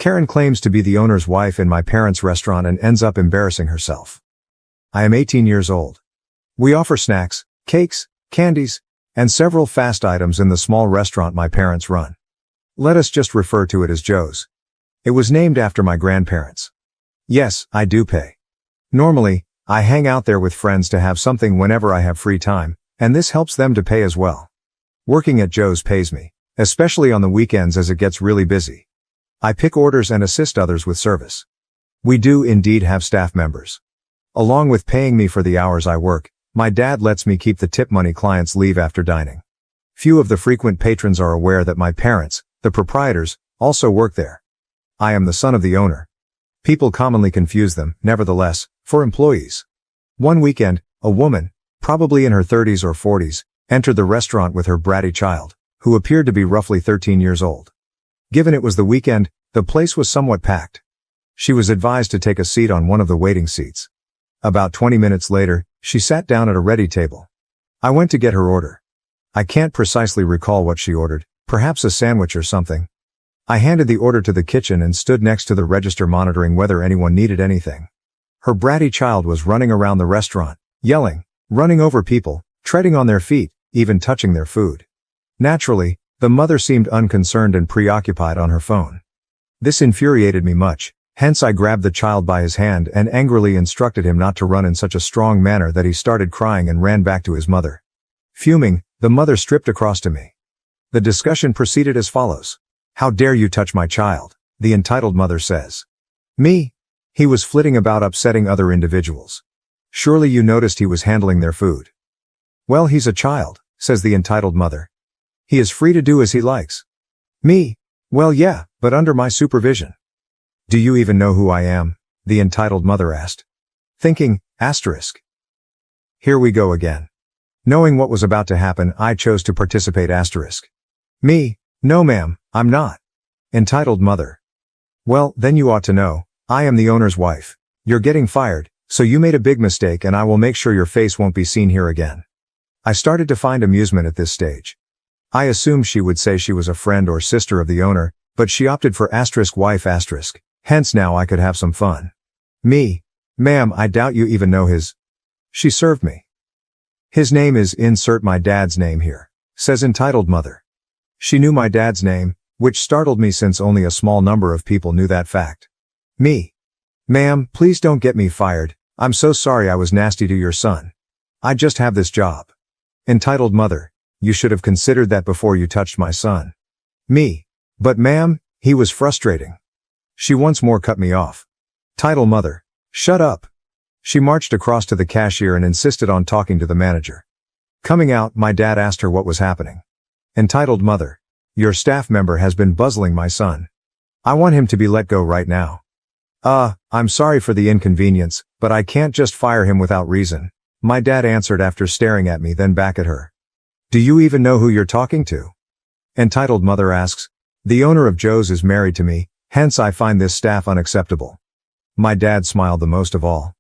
Karen claims to be the owner's wife in my parents' restaurant and ends up embarrassing herself. I am 18 years old. We offer snacks, cakes, candies, and several fast items in the small restaurant my parents run. Let us just refer to it as Joe's. It was named after my grandparents. Yes, I do pay. Normally, I hang out there with friends to have something whenever I have free time, and this helps them to pay as well. Working at Joe's pays me, especially on the weekends as it gets really busy. I pick orders and assist others with service. We do indeed have staff members. Along with paying me for the hours I work, my dad lets me keep the tip money clients leave after dining. Few of the frequent patrons are aware that my parents, the proprietors, also work there. I am the son of the owner. People commonly confuse them, nevertheless, for employees. One weekend, a woman, probably in her 30s or 40s, entered the restaurant with her bratty child, who appeared to be roughly 13 years old. Given it was the weekend, the place was somewhat packed. She was advised to take a seat on one of the waiting seats. About 20 minutes later, she sat down at a ready table. I went to get her order. I can't precisely recall what she ordered, perhaps a sandwich or something. I handed the order to the kitchen and stood next to the register monitoring whether anyone needed anything. Her bratty child was running around the restaurant, yelling, running over people, treading on their feet, even touching their food. Naturally, the mother seemed unconcerned and preoccupied on her phone. This infuriated me much, hence I grabbed the child by his hand and angrily instructed him not to run in such a strong manner that he started crying and ran back to his mother. Fuming, the mother stripped across to me. The discussion proceeded as follows. "How dare you touch my child?" the entitled mother says. "Me? He was flitting about upsetting other individuals. Surely you noticed he was handling their food." "Well, he's a child," says the entitled mother. "He is free to do as he likes." "Me? Well, yeah, but under my supervision." "Do you even know who I am?" the entitled mother asked. Thinking, asterisk. Here we go again. Knowing what was about to happen, I chose to participate, asterisk. "Me? No ma'am, I'm not." Entitled mother. "Well, then you ought to know. I am the owner's wife. You're getting fired, so you made a big mistake and I will make sure your face won't be seen here again." I started to find amusement at this stage. I assumed she would say she was a friend or sister of the owner, but she opted for asterisk wife asterisk, hence now I could have some fun. "Me? Ma'am, I doubt you even know his." She served me. "His name is insert my dad's name here," says entitled mother. She knew my dad's name, which startled me since only a small number of people knew that fact. "Me? Ma'am, please don't get me fired. I'm so sorry I was nasty to your son. I just have this job." Entitled mother. "You should have considered that before you touched my son." "Me? But ma'am, he was frustrating." She once more cut me off. Title mother. "Shut up." She marched across to the cashier and insisted on talking to the manager. Coming out, my dad asked her what was happening. Entitled mother. "Your staff member has been buzzing my son. I want him to be let go right now." I'm sorry for the inconvenience, but I can't just fire him without reason," my dad answered after staring at me then back at her. "Do you even know who you're talking to?" Entitled mother asks. "The owner of Joe's is married to me, hence I find this staff unacceptable." My dad smiled the most of all.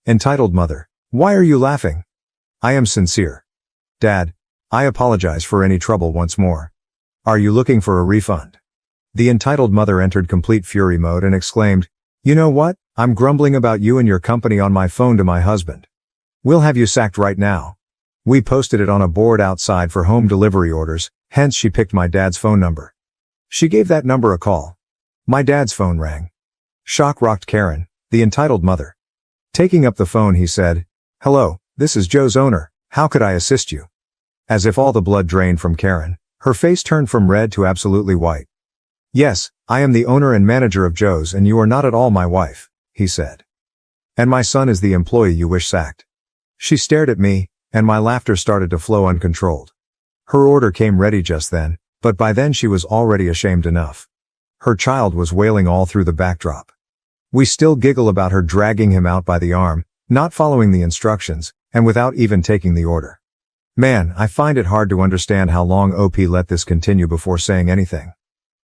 Entitled mother. "Why are you laughing?" "I am sincere. Dad, I apologize for any trouble once more. Are you looking for a refund?" The entitled mother entered complete fury mode and exclaimed, "You know what? I'm grumbling about you and your company on my phone to my husband. We'll have you sacked right now." We posted it on a board outside for home delivery orders, hence she picked my dad's phone number. She gave that number a call. My dad's phone rang. Shock rocked Karen, the entitled mother. Taking up the phone, he said, "Hello, this is Joe's owner. How could I assist you?" As if all the blood drained from Karen, her face turned from red to absolutely white. "Yes, I am the owner and manager of Joe's and you are not at all my wife," he said. "And my son is the employee you wish sacked." She stared at me, and my laughter started to flow uncontrolled. Her order came ready just then, but by then she was already ashamed enough. Her child was wailing all through the backdrop. We still giggle about her dragging him out by the arm, not following the instructions, and without even taking the order. Man, I find it hard to understand how long OP let this continue before saying anything.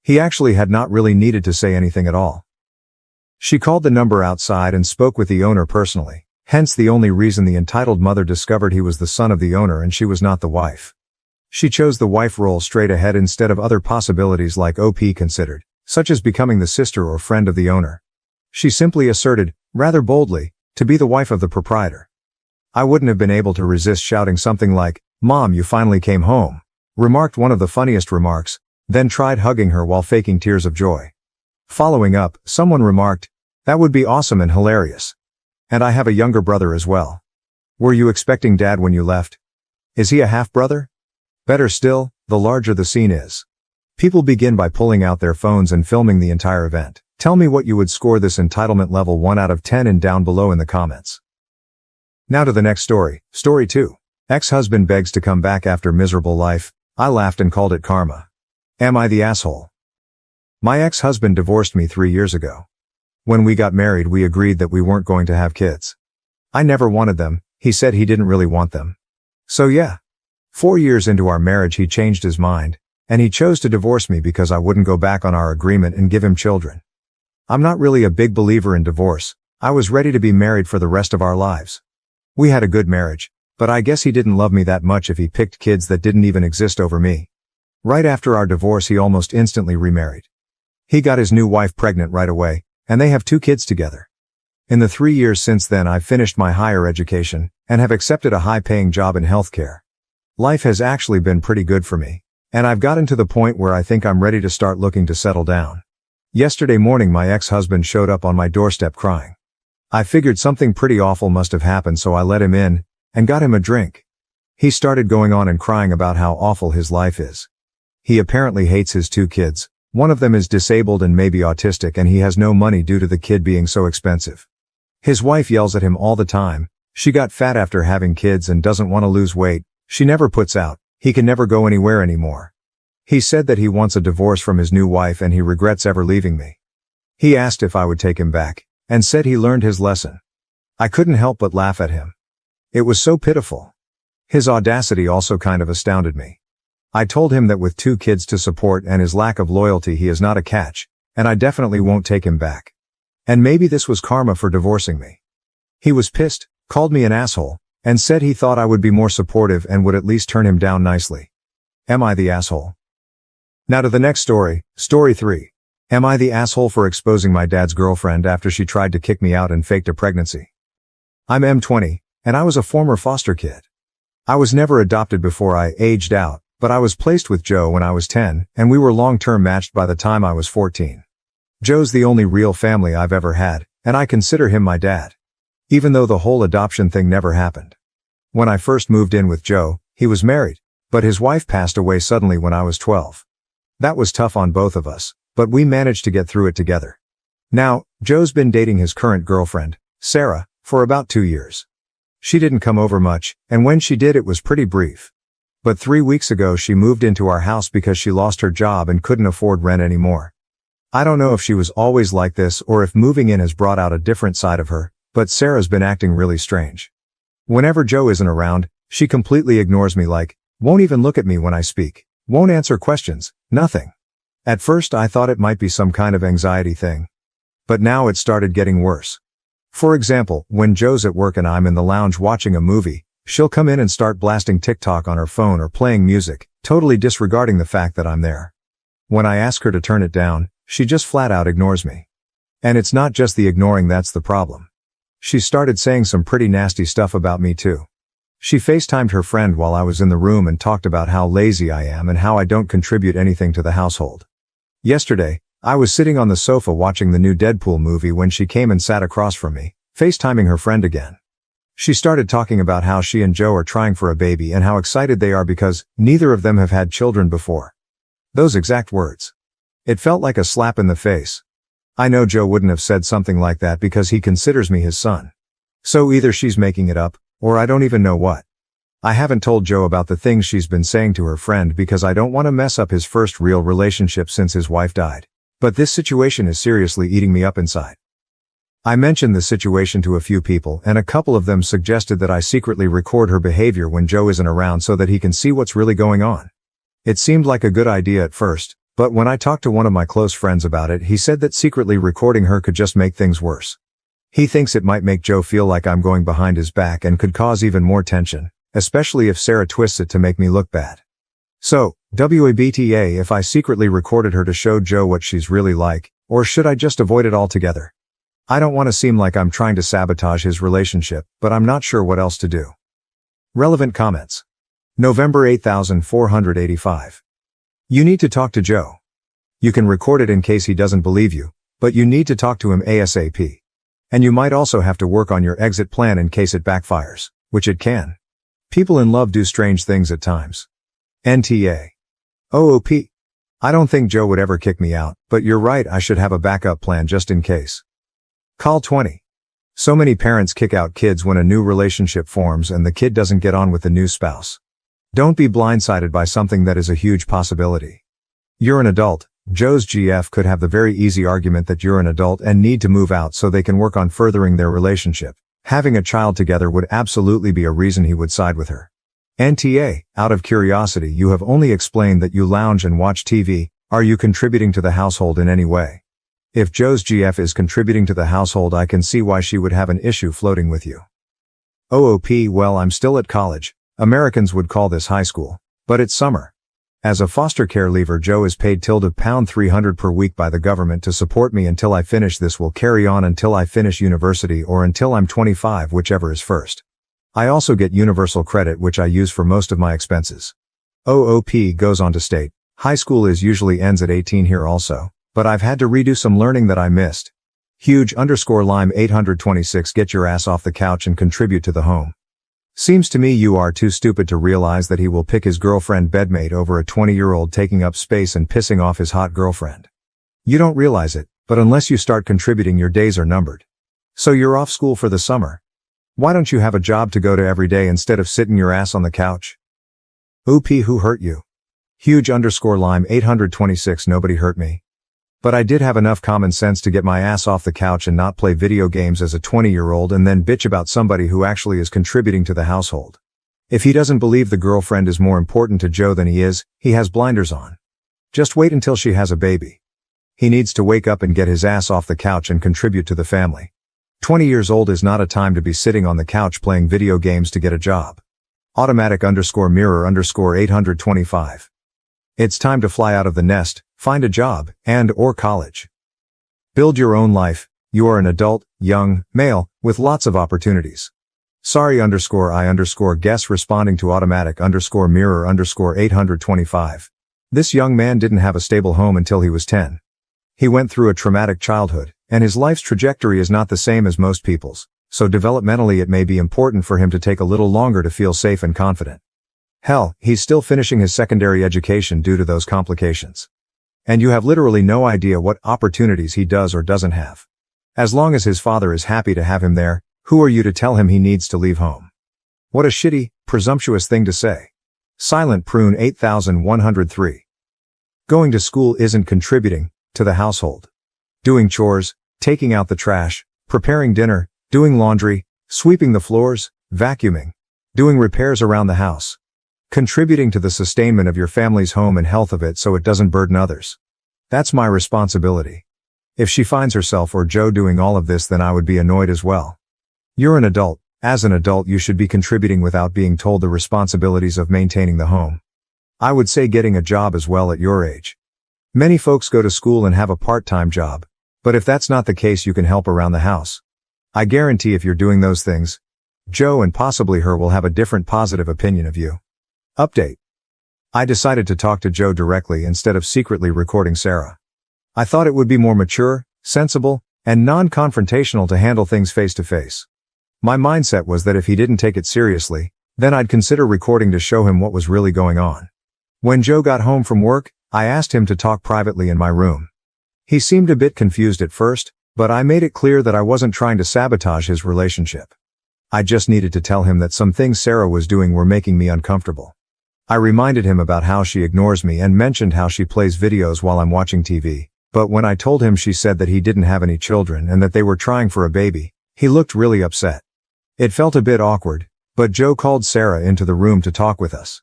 He actually had not really needed to say anything at all. She called the number outside and spoke with the owner personally, hence the only reason the entitled mother discovered he was the son of the owner and she was not the wife. She chose the wife role straight ahead instead of other possibilities like OP considered, such as becoming the sister or friend of the owner. She simply asserted, rather boldly, to be the wife of the proprietor. I wouldn't have been able to resist shouting something like, "Mom, you finally came home," remarked one of the funniest remarks, then tried hugging her while faking tears of joy. Following up, someone remarked, "That would be awesome and hilarious. And I have a younger brother as well. Were you expecting Dad when you left? Is he a half-brother?" Better still, the larger the scene is. People begin by pulling out their phones and filming the entire event. Tell me what you would score this entitlement level 1 out of 10 and down below in the comments. Now to the next story. Story 2. Ex-husband begs to come back after miserable life. I laughed and called it karma. Am I the asshole? My ex-husband divorced me 3 years ago. When we got married, we agreed that we weren't going to have kids. I never wanted them. He said he didn't really want them. So yeah. 4 years into our marriage, he changed his mind, and he chose to divorce me because I wouldn't go back on our agreement and give him children. I'm not really a big believer in divorce. I was ready to be married for the rest of our lives. We had a good marriage, but I guess he didn't love me that much if he picked kids that didn't even exist over me. Right after our divorce, he almost instantly remarried. He got his new wife pregnant right away, and they have 2 kids together. In the 3 years since then, I've finished my higher education and have accepted a high-paying job in healthcare. Life has actually been pretty good for me, and I've gotten to the point where I think I'm ready to start looking to settle down. Yesterday morning, my ex-husband showed up on my doorstep crying. I figured something pretty awful must have happened, so I let him in and got him a drink. He started going on and crying about how awful his life is. He apparently hates his 2 kids. One of them is disabled and maybe autistic, and he has no money due to the kid being so expensive. His wife yells at him all the time. She got fat after having kids and doesn't want to lose weight. She never puts out. He can never go anywhere anymore. He said that he wants a divorce from his new wife and he regrets ever leaving me. He asked if I would take him back and said he learned his lesson. I couldn't help but laugh at him. It was so pitiful. His audacity also kind of astounded me. I told him that with 2 kids to support and his lack of loyalty, he is not a catch, and I definitely won't take him back. And maybe this was karma for divorcing me. He was pissed, called me an asshole, and said he thought I would be more supportive and would at least turn him down nicely. Am I the asshole? Now to the next story. Story 3. Am I the asshole for exposing my dad's girlfriend after she tried to kick me out and faked a pregnancy? I'm M20, and I was a former foster kid. I was never adopted before I aged out, but I was placed with Joe when I was 10, and we were long-term matched by the time I was 14. Joe's the only real family I've ever had, and I consider him my dad. Even though the whole adoption thing never happened. When I first moved in with Joe, he was married, but his wife passed away suddenly when I was 12. That was tough on both of us, but we managed to get through it together. Now, Joe's been dating his current girlfriend, Sarah, for about 2 years. She didn't come over much, and when she did, it was pretty brief. But 3 weeks ago, she moved into our house because she lost her job and couldn't afford rent anymore. I don't know if she was always like this or if moving in has brought out a different side of her, but Sarah's been acting really strange. Whenever Joe isn't around, she completely ignores me, won't even look at me when I speak, won't answer questions, nothing. At first I thought it might be some kind of anxiety thing. But now it started getting worse. For example, when Joe's at work and I'm in the lounge watching a movie, she'll come in and start blasting TikTok on her phone or playing music, totally disregarding the fact that I'm there. When I ask her to turn it down, she just flat out ignores me. And it's not just the ignoring that's the problem. She started saying some pretty nasty stuff about me too. She FaceTimed her friend while I was in the room and talked about how lazy I am and how I don't contribute anything to the household. Yesterday, I was sitting on the sofa watching the new Deadpool movie when she came and sat across from me, FaceTiming her friend again. She started talking about how she and Joe are trying for a baby and how excited they are because neither of them have had children before. Those exact words. It felt like a slap in the face. I know Joe wouldn't have said something like that because he considers me his son. So either she's making it up, or I don't even know what. I haven't told Joe about the things she's been saying to her friend because I don't want to mess up his first real relationship since his wife died. But this situation is seriously eating me up inside. I mentioned the situation to a few people and a couple of them suggested that I secretly record her behavior when Joe isn't around so that he can see what's really going on. It seemed like a good idea at first, but when I talked to one of my close friends about it, he said that secretly recording her could just make things worse. He thinks it might make Joe feel like I'm going behind his back and could cause even more tension, especially if Sarah twists it to make me look bad. So, WABTA if I secretly recorded her to show Joe what she's really like, or should I just avoid it altogether? I don't want to seem like I'm trying to sabotage his relationship, but I'm not sure what else to do. Relevant comments. November 8485. You need to talk to Joe. You can record it in case he doesn't believe you, but you need to talk to him ASAP. And you might also have to work on your exit plan in case it backfires, which it can. People in love do strange things at times. NTA. OOP. I don't think Joe would ever kick me out, but you're right, I should have a backup plan just in case. Call 20. So many parents kick out kids when a new relationship forms and the kid doesn't get on with the new spouse. Don't be blindsided by something that is a huge possibility. You're an adult. Joe's GF could have the very easy argument that you're an adult and need to move out so they can work on furthering their relationship. Having a child together would absolutely be a reason he would side with her. NTA, out of curiosity, you have only explained that you lounge and watch TV. Are you contributing to the household in any way? If Joe's GF is contributing to the household, I can see why she would have an issue floating with you. OOP, well, I'm still at college. Americans would call this high school. But it's summer. As a foster care leaver, Joe is paid £300 per week by the government to support me until I finish. This will carry on until I finish university or until I'm 25, whichever is first. I also get universal credit, which I use for most of my expenses. OOP goes on to state, high school usually ends at 18 here also, but I've had to redo some learning that I missed. Huge_Lime 826 Get your ass off the couch and contribute to the home. Seems to me you are too stupid to realize that he will pick his girlfriend bedmate over a 20-year-old taking up space and pissing off his hot girlfriend. You don't realize it, but unless you start contributing, your days are numbered. So you're off school for the summer. Why don't you have a job to go to every day instead of sitting your ass on the couch? OP, who hurt you? Huge_Lime 826 Nobody hurt me. But I did have enough common sense to get my ass off the couch and not play video games as a 20-year-old and then bitch about somebody who actually is contributing to the household. If he doesn't believe the girlfriend is more important to Joe than he has blinders on. Just wait until she has a baby. He needs to wake up and get his ass off the couch and contribute to the family. 20 years old is not a time to be sitting on the couch playing video games to get a job. Automatic_mirror_ 825. It's time to fly out of the nest, find a job, and/or college. Build your own life. You are an adult, young, male, with lots of opportunities. Sorry_I_guess responding to automatic_mirror_ 825. This young man didn't have a stable home until he was 10. He went through a traumatic childhood, and his life's trajectory is not the same as most people's, so developmentally it may be important for him to take a little longer to feel safe and confident. Hell, he's still finishing his secondary education due to those complications. And you have literally no idea what opportunities he does or doesn't have. As long as his father is happy to have him there, who are you to tell him he needs to leave home? What a shitty, presumptuous thing to say. Silent Prune 8103. Going to school isn't contributing to the household. Doing chores, taking out the trash, preparing dinner, doing laundry, sweeping the floors, vacuuming, doing repairs around the house. Contributing to the sustainment of your family's home and health of it so it doesn't burden others. That's my responsibility. If she finds herself or Joe doing all of this, then I would be annoyed as well. You're an adult. As an adult, you should be contributing without being told the responsibilities of maintaining the home. I would say getting a job as well at your age. Many folks go to school and have a part-time job, but if that's not the case, you can help around the house. I guarantee if you're doing those things, Joe and possibly her will have a different positive opinion of you. Update. I decided to talk to Joe directly instead of secretly recording Sarah. I thought it would be more mature, sensible, and non-confrontational to handle things face to face. My mindset was that if he didn't take it seriously, then I'd consider recording to show him what was really going on. When Joe got home from work, I asked him to talk privately in my room. He seemed a bit confused at first, but I made it clear that I wasn't trying to sabotage his relationship. I just needed to tell him that some things Sarah was doing were making me uncomfortable. I reminded him about how she ignores me and mentioned how she plays videos while I'm watching TV, but when I told him, she said that he didn't have any children and that they were trying for a baby, he looked really upset. It felt a bit awkward, but Joe called Sarah into the room to talk with us.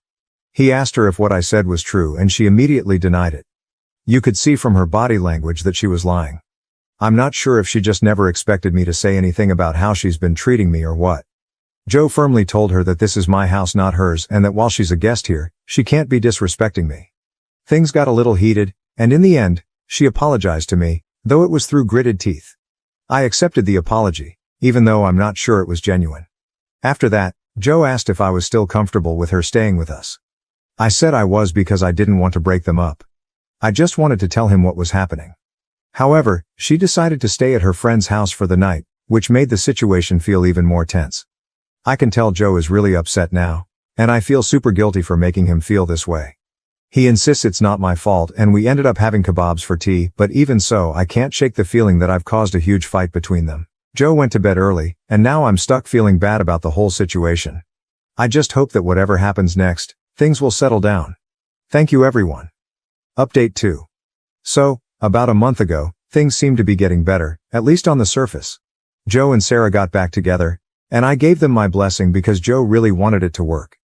He asked her if what I said was true and she immediately denied it. You could see from her body language that she was lying. I'm not sure if she just never expected me to say anything about how she's been treating me or what. Joe firmly told her that this is my house, not hers, and that while she's a guest here, she can't be disrespecting me. Things got a little heated, and in the end, she apologized to me, though it was through gritted teeth. I accepted the apology, even though I'm not sure it was genuine. After that, Joe asked if I was still comfortable with her staying with us. I said I was because I didn't want to break them up. I just wanted to tell him what was happening. However, she decided to stay at her friend's house for the night, which made the situation feel even more tense. I can tell Joe is really upset now, and I feel super guilty for making him feel this way. He insists it's not my fault and we ended up having kebabs for tea, but even so I can't shake the feeling that I've caused a huge fight between them. Joe went to bed early, and now I'm stuck feeling bad about the whole situation. I just hope that whatever happens next, things will settle down. Thank you everyone. Update 2. So, about a month ago, things seemed to be getting better, at least on the surface. Joe and Sarah got back together, and I gave them my blessing because Joe really wanted it to work.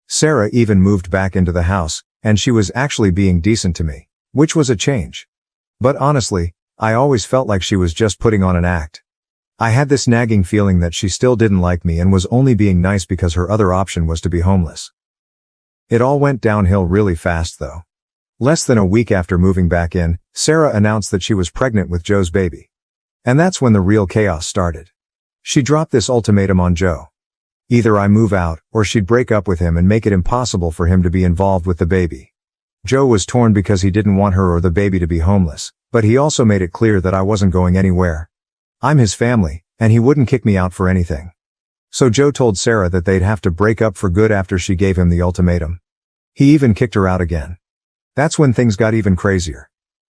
Sarah even moved back into the house, and she was actually being decent to me, which was a change. But honestly, I always felt like she was just putting on an act. I had this nagging feeling that she still didn't like me and was only being nice because her other option was to be homeless. It all went downhill really fast though. Less than a week after moving back in, Sarah announced that she was pregnant with Joe's baby. And that's when the real chaos started. She dropped this ultimatum on Joe. Either I move out, or she'd break up with him and make it impossible for him to be involved with the baby. Joe was torn because he didn't want her or the baby to be homeless, but he also made it clear that I wasn't going anywhere. I'm his family, and he wouldn't kick me out for anything. So Joe told Sarah that they'd have to break up for good after she gave him the ultimatum. He even kicked her out again. That's when things got even crazier.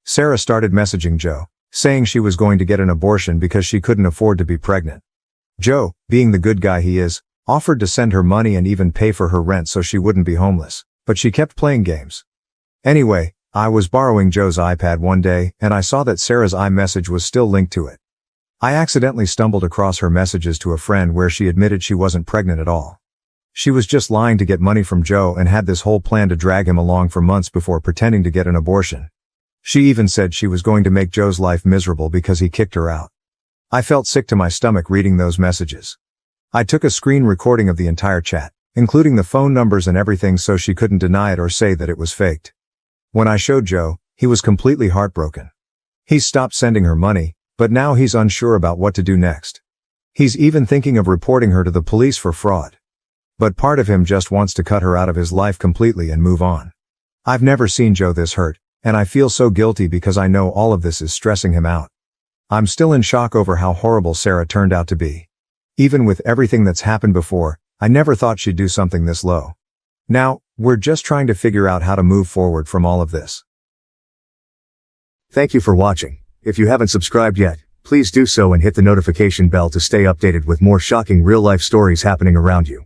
Sarah started messaging Joe, saying she was going to get an abortion because she couldn't afford to be pregnant. Joe, being the good guy he is, offered to send her money and even pay for her rent so she wouldn't be homeless, but she kept playing games. Anyway, I was borrowing Joe's iPad one day and I saw that Sarah's iMessage was still linked to it. I accidentally stumbled across her messages to a friend where she admitted she wasn't pregnant at all. She was just lying to get money from Joe and had this whole plan to drag him along for months before pretending to get an abortion. She even said she was going to make Joe's life miserable because he kicked her out. I felt sick to my stomach reading those messages. I took a screen recording of the entire chat, including the phone numbers and everything so she couldn't deny it or say that it was faked. When I showed Joe, he was completely heartbroken. He's stopped sending her money, but now he's unsure about what to do next. He's even thinking of reporting her to the police for fraud. But part of him just wants to cut her out of his life completely and move on. I've never seen Joe this hurt, and I feel so guilty because I know all of this is stressing him out. I'm still in shock over how horrible Sarah turned out to be. Even with everything that's happened before, I never thought she'd do something this low. Now, we're just trying to figure out how to move forward from all of this. Thank you for watching. If you haven't subscribed yet, please do so and hit the notification bell to stay updated with more shocking real-life stories happening around you.